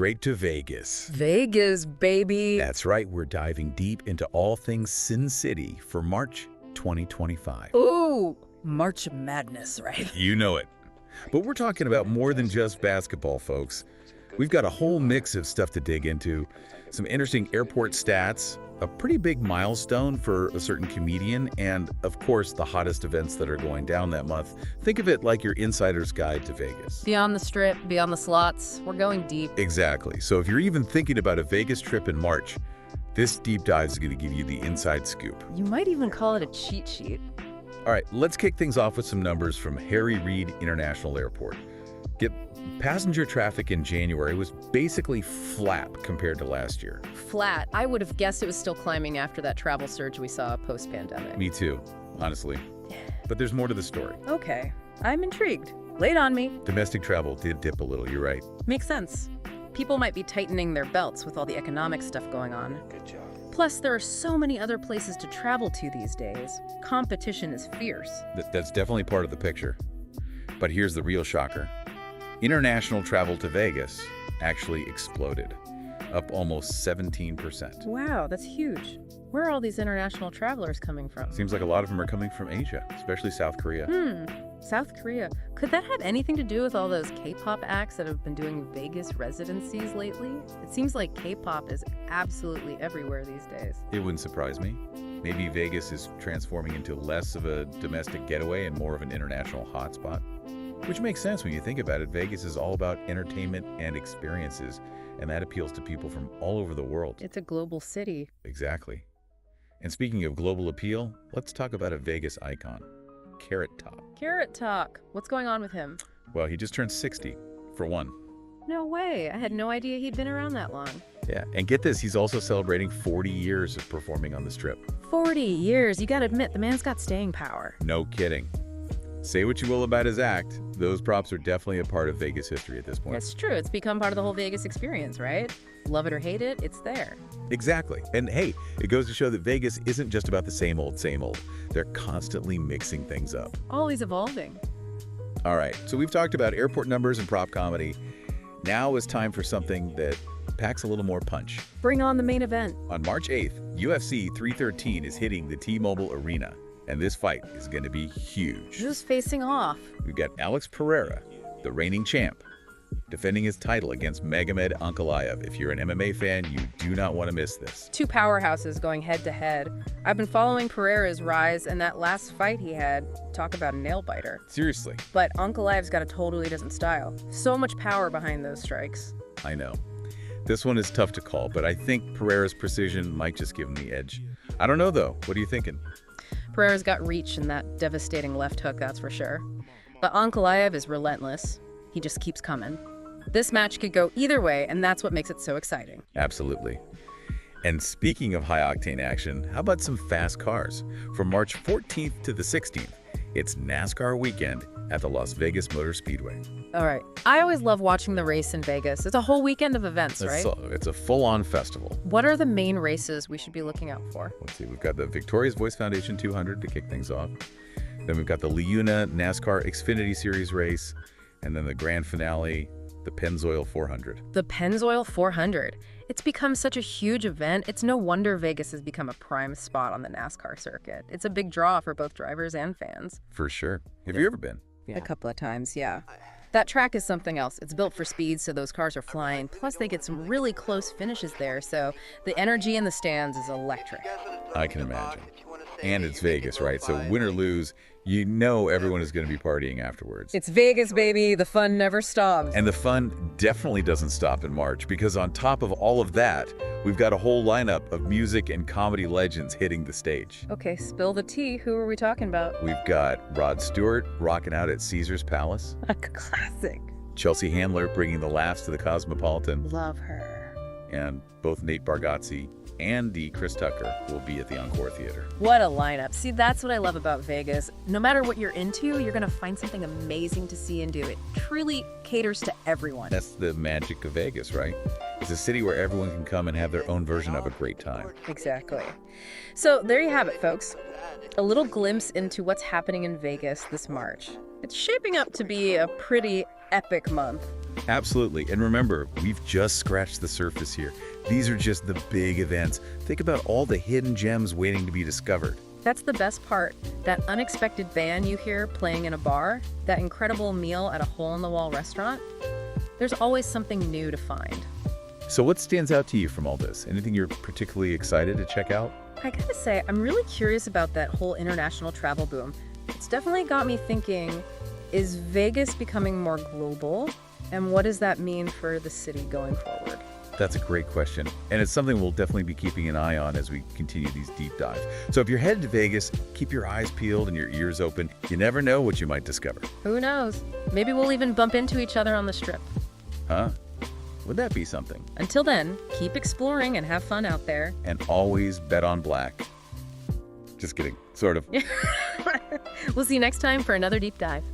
Straight to Vegas. Vegas, baby. That's right, we're diving deep into all things Sin City for March 2025. Ooh, March Madness, right? You know it. But we're talking about more than just basketball, folks. We've got a whole mix of stuff to dig into, some interesting airport stats, a pretty big milestone for a certain comedian, and of course the hottest events that are going down that month. Think of it like your insider's guide to Vegas. Beyond the strip, beyond the slots, we're going deep. Exactly. So if you're even thinking about a Vegas trip in March, this deep dive is going to give you the inside scoop. You might even call it a cheat sheet. All right, let's kick things off with some numbers from Harry Reid International Airport. Passenger traffic in January was basically flat compared to last year. Flat. I would have guessed it was still climbing after that travel surge we saw post-pandemic. Me too, honestly. But there's more to the story. Okay, I'm intrigued. Lay it on me. Domestic travel did dip a little, you're right. Makes sense. People might be tightening their belts with all the economic stuff going on. Good job. Plus, there are so many other places to travel to these days. Competition is fierce. That's definitely part of the picture. But here's the real shocker. International travel to Vegas actually exploded, up almost 17%. Wow, that's huge. Where are all these international travelers coming from? Seems like a lot of them are coming from Asia, especially South Korea. South Korea. Could that have anything to do with all those K-pop acts that have been doing Vegas residencies lately? It seems like K-pop is absolutely everywhere these days. It wouldn't surprise me. Maybe Vegas is transforming into less of a domestic getaway and more of an international hotspot. Which makes sense when you think about it. Vegas is all about entertainment and experiences, and that appeals to people from all over the world. It's a global city. Exactly. And speaking of global appeal, let's talk about a Vegas icon, Carrot Top. Carrot Top. What's going on with him? Well, he just turned 60, for one. No way. I had no idea he'd been around that long. Yeah, and get this, he's also celebrating 40 years of performing on the Strip. 40 years. You gotta admit, the man's got staying power. No kidding. Say what you will about his act, those props are definitely a part of Vegas history at this point. That's true. It's become part of the whole Vegas experience, right? Love it or hate it, it's there. Exactly. And hey, it goes to show that Vegas isn't just about the same old, same old. They're constantly mixing things up. Always evolving. All right, so we've talked about airport numbers and prop comedy. Now is time for something that packs a little more punch. Bring on the main event. On March 8th, UFC 313 is hitting the T-Mobile Arena. And this fight is going to be huge. Who's facing off? We've got Alex Pereira, the reigning champ, defending his title against Magomed Ankalaev. If you're an MMA fan, you do not want to miss this. Two powerhouses going head-to-head. I've been following Pereira's rise, and that last fight he had, talk about a nail-biter. Seriously. But Ankalaev's got a totally different style. So much power behind those strikes. I know. This one is tough to call, but I think Pereira's precision might just give him the edge. I don't know, though. What are you thinking? Pereira's got reach in that devastating left hook, that's for sure. But Ankalaev is relentless. He just keeps coming. This match could go either way, and that's what makes it so exciting. Absolutely. And speaking of high-octane action, how about some fast cars? From March 14th to the 16th, it's NASCAR weekend at the Las Vegas Motor Speedway. All right. I always love watching the race in Vegas. It's a whole weekend of events, right? It's a full-on festival. What are the main races we should be looking out for? Let's see, we've got the Victoria's Voice Foundation 200 to kick things off. Then we've got the Liuna NASCAR Xfinity Series race. And then the grand finale, the Pennzoil 400. The Pennzoil 400. It's become such a huge event. It's no wonder Vegas has become a prime spot on the NASCAR circuit. It's a big draw for both drivers and fans. For sure. Have you ever been? Yeah. A couple of times, yeah. That track is something else. It's built for speed, so those cars are flying. Plus, they get some really close finishes there, so the energy in the stands is electric. I can imagine. And it's Vegas, right? So win or lose, you know everyone is going to be partying afterwards. It's Vegas, baby. The fun never stops. And the fun definitely doesn't stop in March, because on top of all of that, we've got a whole lineup of music and comedy legends hitting the stage. Okay, spill the tea. Who are we talking about? We've got Rod Stewart rocking out at Caesar's Palace. A classic. Chelsea Handler bringing the laughs to the Cosmopolitan. Love her. And both Nate Bargatze and Chris Tucker will be at the Encore Theater. What a lineup. See, that's what I love about Vegas. No matter what you're into, you're going to find something amazing to see and do. It truly caters to everyone. That's the magic of Vegas, right? It's a city where everyone can come and have their own version of a great time. Exactly. So there you have it, folks. A little glimpse into what's happening in Vegas this March. It's shaping up to be a pretty epic month. Absolutely. And remember, we've just scratched the surface here. These are just the big events. Think about all the hidden gems waiting to be discovered. That's the best part. That unexpected band you hear playing in a bar, that incredible meal at a hole-in-the-wall restaurant. There's always something new to find. So what stands out to you from all this? Anything you're particularly excited to check out? I gotta say, I'm really curious about that whole international travel boom. It's definitely got me thinking, is Vegas becoming more global? And what does that mean for the city going forward? That's a great question, and it's something we'll definitely be keeping an eye on as we continue these deep dives. So if you're headed to Vegas, keep your eyes peeled and your ears open. You never know what you might discover. Who knows? Maybe we'll even bump into each other on the Strip. Huh? Would that be something? Until then, keep exploring and have fun out there. And always bet on black. Just kidding, sort of. We'll see you next time for another deep dive.